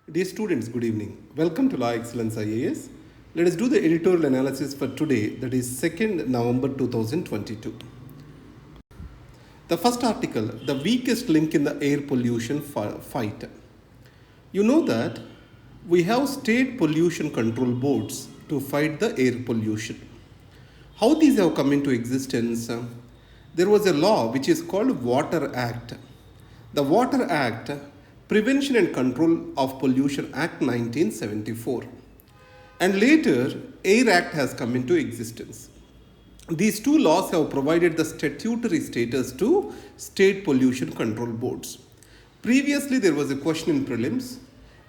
Dear students, good evening. Welcome to Law Excellence IAS. Let us do the editorial analysis for today, that is 2nd November 2022. The first article, the weakest link in the air pollution fight. You know that we have state pollution control boards to fight the air pollution. How these have come into existence? There was a law which is called Water Act. The Water Act, Prevention and Control of Pollution Act 1974. And later, Air Act has come into existence. These two laws have provided the statutory status to state pollution control boards. Previously, there was a question in prelims.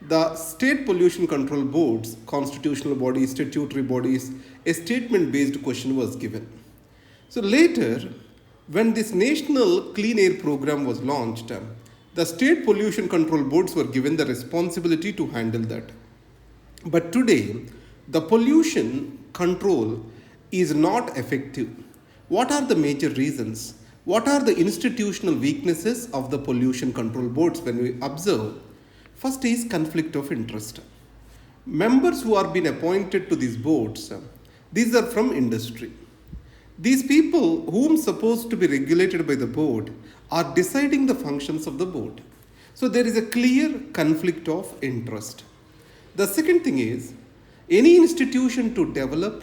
The state pollution control boards, constitutional bodies, statutory bodies, a statement-based question was given. So later, when this national clean air program was launched, the state pollution control boards were given the responsibility to handle that. But today, the pollution control is not effective. What are the major reasons? What are the institutional weaknesses of the pollution control boards when we observe? First is conflict of interest. Members who are being appointed to these boards, these are from industry. These people whom supposed to be regulated by the board are deciding the functions of the board. So there is a clear conflict of interest. The second thing is, any institution to develop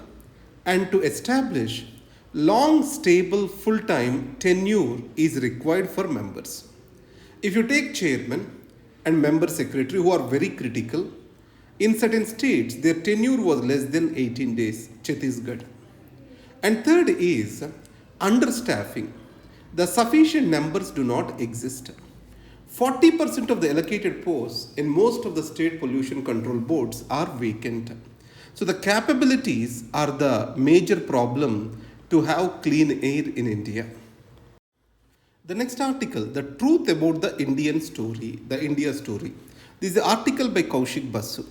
and to establish long, stable, full-time tenure is required for members. If you take chairman and member secretary who are very critical, in certain states their tenure was less than 18 days, Chhattisgarh. And third is understaffing. The sufficient numbers do not exist. 40% of the allocated posts in most of the state pollution control boards are vacant. So the capabilities are the major problem to have clean air in India. The next article, the truth about the Indian story, the India story. This is an article by Kaushik Basu.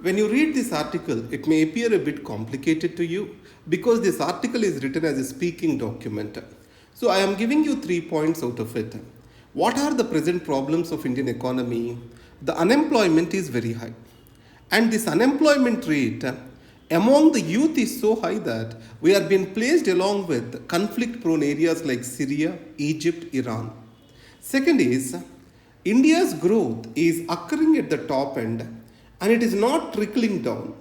When you read this article, it may appear a bit complicated to you because this article is written as a speaking document. So I am giving you 3 points out of it. What are the present problems of Indian economy? The unemployment is very high. And this unemployment rate among the youth is so high that we are being placed along with conflict-prone areas like Syria, Egypt, Iran. Second is, India's growth is occurring at the top end and it is not trickling down.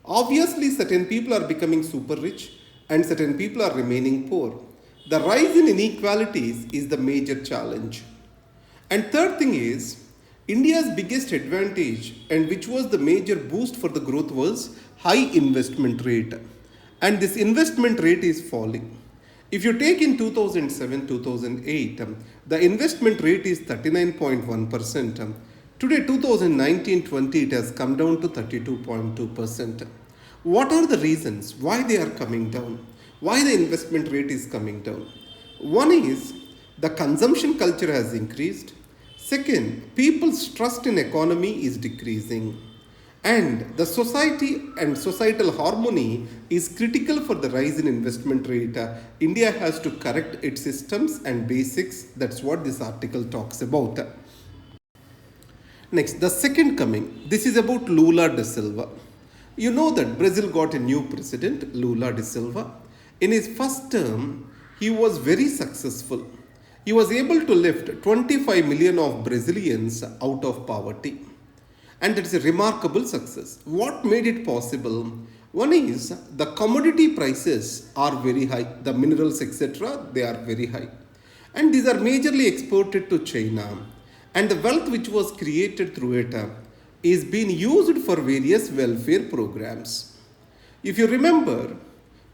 Obviously, certain people are becoming super rich and certain people are remaining poor. The rise in inequalities is the major challenge. And third thing is, India's biggest advantage and which was the major boost for the growth was high investment rate. And this investment rate is falling. If you take in 2007-2008, the investment rate is 39.1%. Today, 2019-20, it has come down to 32.2%. What are the reasons why they are coming down? Why the investment rate is coming down? One is the consumption culture has increased. Second, people's trust in economy is decreasing. And the society and societal harmony is critical for the rise in investment rate. India has to correct its systems and basics. That's what this article talks about. Next, the second coming. This is about Lula da Silva. You know that Brazil got a new president, Lula da Silva. In his first term, he was very successful. He was able to lift 25 million of Brazilians out of poverty. And that is a remarkable success. What made it possible? One is the commodity prices are very high. The minerals, etc., they are very high. And these are majorly exported to China. And the wealth which was created through it is being used for various welfare programs. If you remember,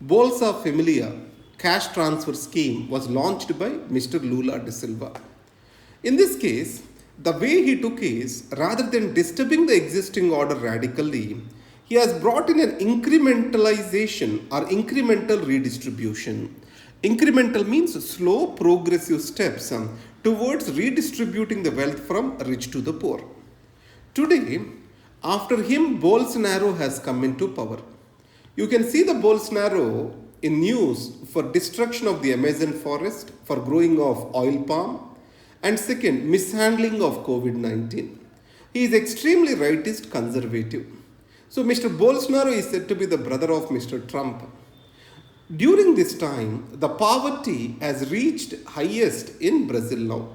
Bolsa Familia cash transfer scheme was launched by Mr. Lula da Silva. In this case, the way he took is, rather than disturbing the existing order radically, he has brought in an incrementalization or incremental redistribution. Incremental means slow progressive steps towards redistributing the wealth from rich to the poor. Today, after him, Bolsonaro has come into power. You can see the Bolsonaro in news for destruction of the Amazon forest, for growing of oil palm, and second, mishandling of COVID-19. He is extremely rightist conservative. So Mr. Bolsonaro is said to be the brother of Mr. Trump. During this time, the poverty has reached highest in Brazil now.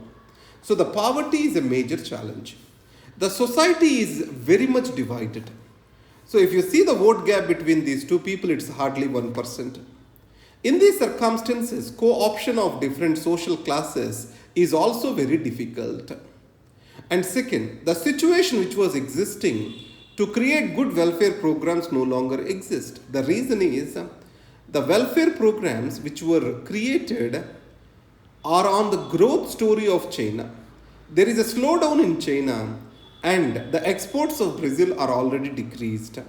So the poverty is a major challenge. The society is very much divided. So if you see the vote gap between these two people, it's hardly 1%. In these circumstances, co-option of different social classes is also very difficult. And second, the situation which was existing to create good welfare programs no longer exist. The reason is the welfare programs which were created are on the growth story of China. There is a slowdown in China and the exports of Brazil are already decreased.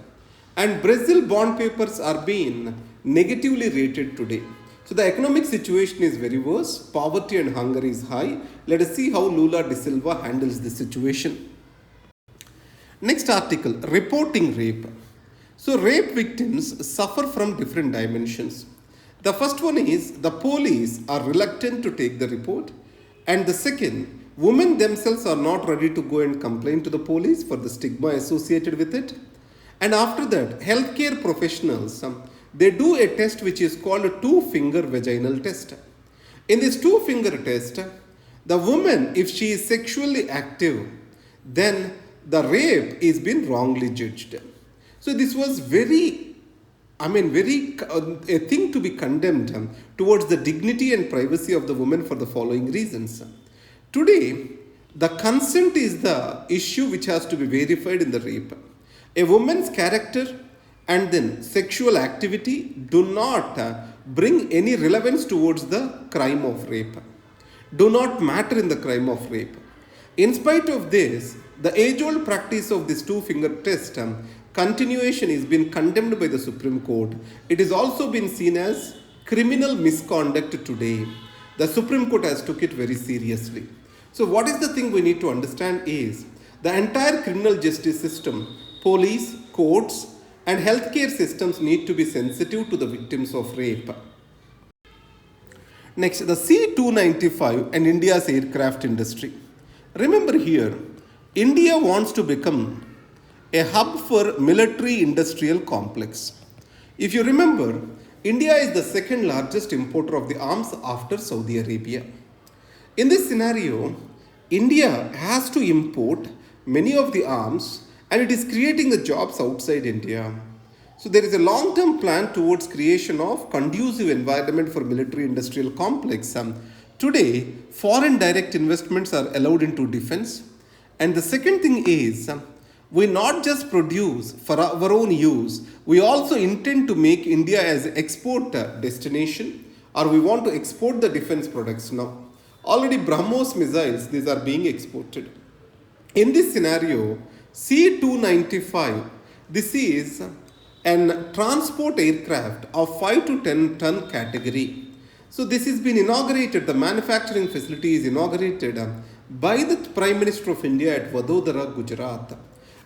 And Brazil bond papers are being negatively rated today. So the economic situation is very worse. Poverty and hunger is high. Let us see how Lula da Silva handles this situation. Next article, reporting rape. So rape victims suffer from different dimensions. The first one is the police are reluctant to take the report. And the second, women themselves are not ready to go and complain to the police for the stigma associated with it. And after that, healthcare professionals, they do a test which is called a two-finger vaginal test. In this two-finger test, the woman, if she is sexually active, then the rape is been wrongly judged. So this was very a thing to be condemned towards the dignity and privacy of the woman for the following reasons. Today, the consent is the issue which has to be verified in the rape. A woman's character and then sexual activity do not bring any relevance towards the crime of rape, do not matter in the crime of rape. In spite of this, the age-old practice of this two-finger test continuation is being condemned by the Supreme Court. It is also been seen as criminal misconduct today. The Supreme Court has took it very seriously. So what is the thing we need to understand is the entire criminal justice system, police, courts, and healthcare systems need to be sensitive to the victims of rape. Next, the C-295 and India's aircraft industry. Remember here, India wants to become a hub for military industrial complex. If you remember, India is the second largest importer of the arms after Saudi Arabia. In this scenario, India has to import many of the arms and it is creating the jobs outside India. So there is a long-term plan towards creation of conducive environment for military industrial complex. Today, foreign direct investments are allowed into defense. And the second thing is, we not just produce for our own use, we also intend to make India as an export destination, or we want to export the defense products now. Already BrahMos missiles, these are being exported. In this scenario, C-295, this is an transport aircraft of 5 to 10 ton category. So this has been inaugurated, the manufacturing facility is inaugurated by the Prime Minister of India at Vadodara, Gujarat.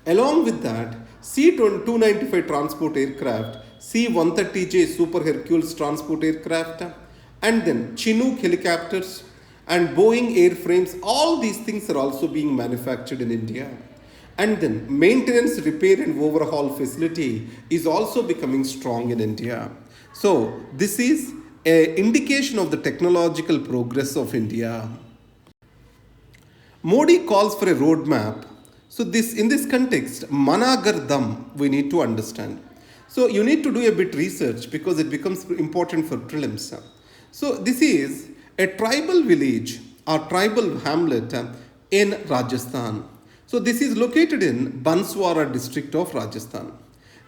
Along with that, C-295 transport aircraft, C-130J Super Hercules transport aircraft, and then Chinook helicopters and Boeing airframes, all these things are also being manufactured in India. And then maintenance, repair and overhaul facility is also becoming strong in India. So this is an indication of the technological progress of India. Modi calls for a roadmap. So in this context, Mangarh Dham we need to understand. So you need to do a bit research because it becomes important for prelims. So this is a tribal village or tribal hamlet in Rajasthan. So this is located in Banswara district of Rajasthan.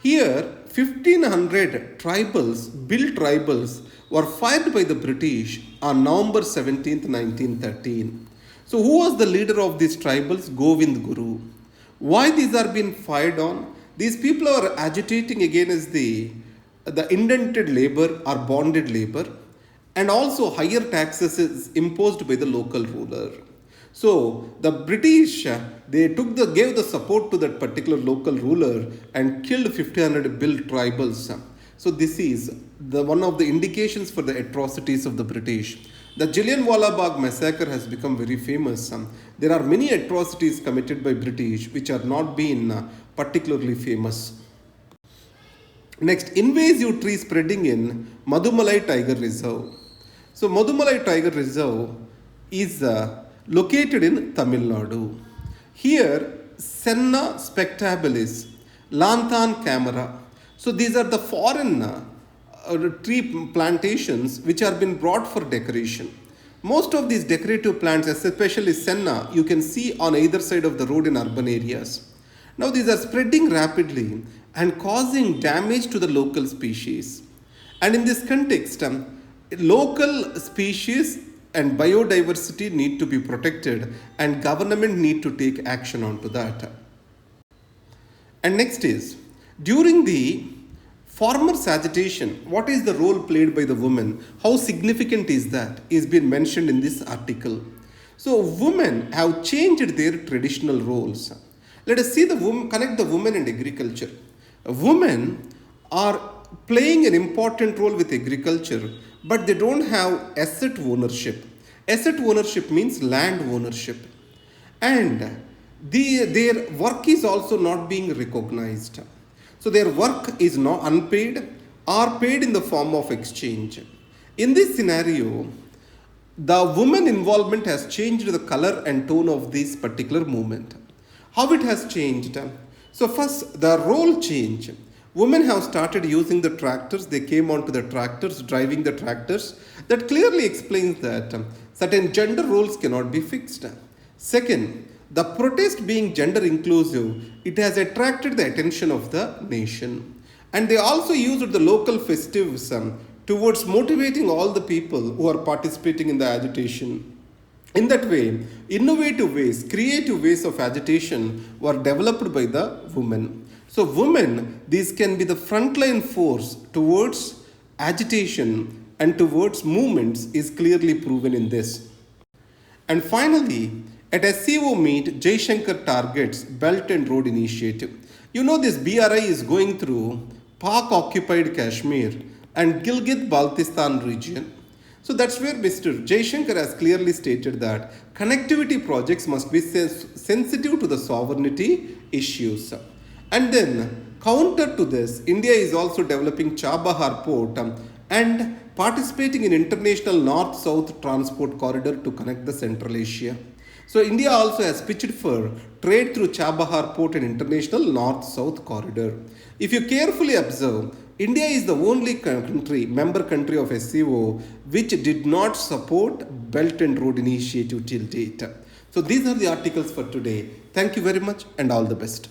Here 1500 built tribals were fired by the British on November 17th, 1913. So who was the leader of these tribals? Govind Guru. Why these are being fired on? These people are agitating against the indented labor or bonded labor, and also higher taxes is imposed by the local ruler. So the British, they gave the support to that particular local ruler and killed 1500 built tribals. So this is one of the indications for the atrocities of the British. The Jallianwala Bagh massacre has become very famous. There are many atrocities committed by British which are not been particularly famous. Next, invasive tree spreading in Mudumalai Tiger Reserve. So, Mudumalai Tiger Reserve is located in Tamil Nadu. Here, Senna spectabilis, Lanthan camera. So, these are the foreign tree plantations which are been brought for decoration. Most of these decorative plants, especially Senna, you can see on either side of the road in urban areas. Now, these are spreading rapidly and causing damage to the local species. And in this context, local species and biodiversity need to be protected and government need to take action onto that. And next is, during the farmers' agitation, what is the role played by the women? How significant is that? Is been mentioned in this article. So women have changed their traditional roles. Let us see the women, connect the women and agriculture. Women are playing an important role with agriculture, but they don't have asset ownership. Asset ownership means land ownership. And their work is also not being recognized. So their work is not unpaid or paid in the form of exchange. In this scenario, the women involvement has changed the color and tone of this particular movement. How it has changed? So first, the role change. Women have started using the tractors. They came onto the tractors, driving the tractors. That clearly explains that certain gender roles cannot be fixed. Second, the protest being gender inclusive, it has attracted the attention of the nation. And they also used the local festives towards motivating all the people who are participating in the agitation. In that way, innovative ways, creative ways of agitation were developed by the women. So women, these can be the frontline force towards agitation and towards movements is clearly proven in this. And finally, at SCO meet, Jaishankar targets Belt and Road Initiative. You know this BRI is going through Pak-occupied Kashmir and Gilgit-Baltistan region. So that's where Mr. Jaishankar has clearly stated that connectivity projects must be sensitive to the sovereignty issues. And then counter to this, India is also developing Chabahar port and participating in international north-south transport corridor to connect the Central Asia. So India also has pitched for trade through Chabahar port and international north-south corridor. If you carefully observe, India is the only country, member country of SCO, which did not support Belt and Road Initiative till date. So these are the articles for today. Thank you very much and all the best.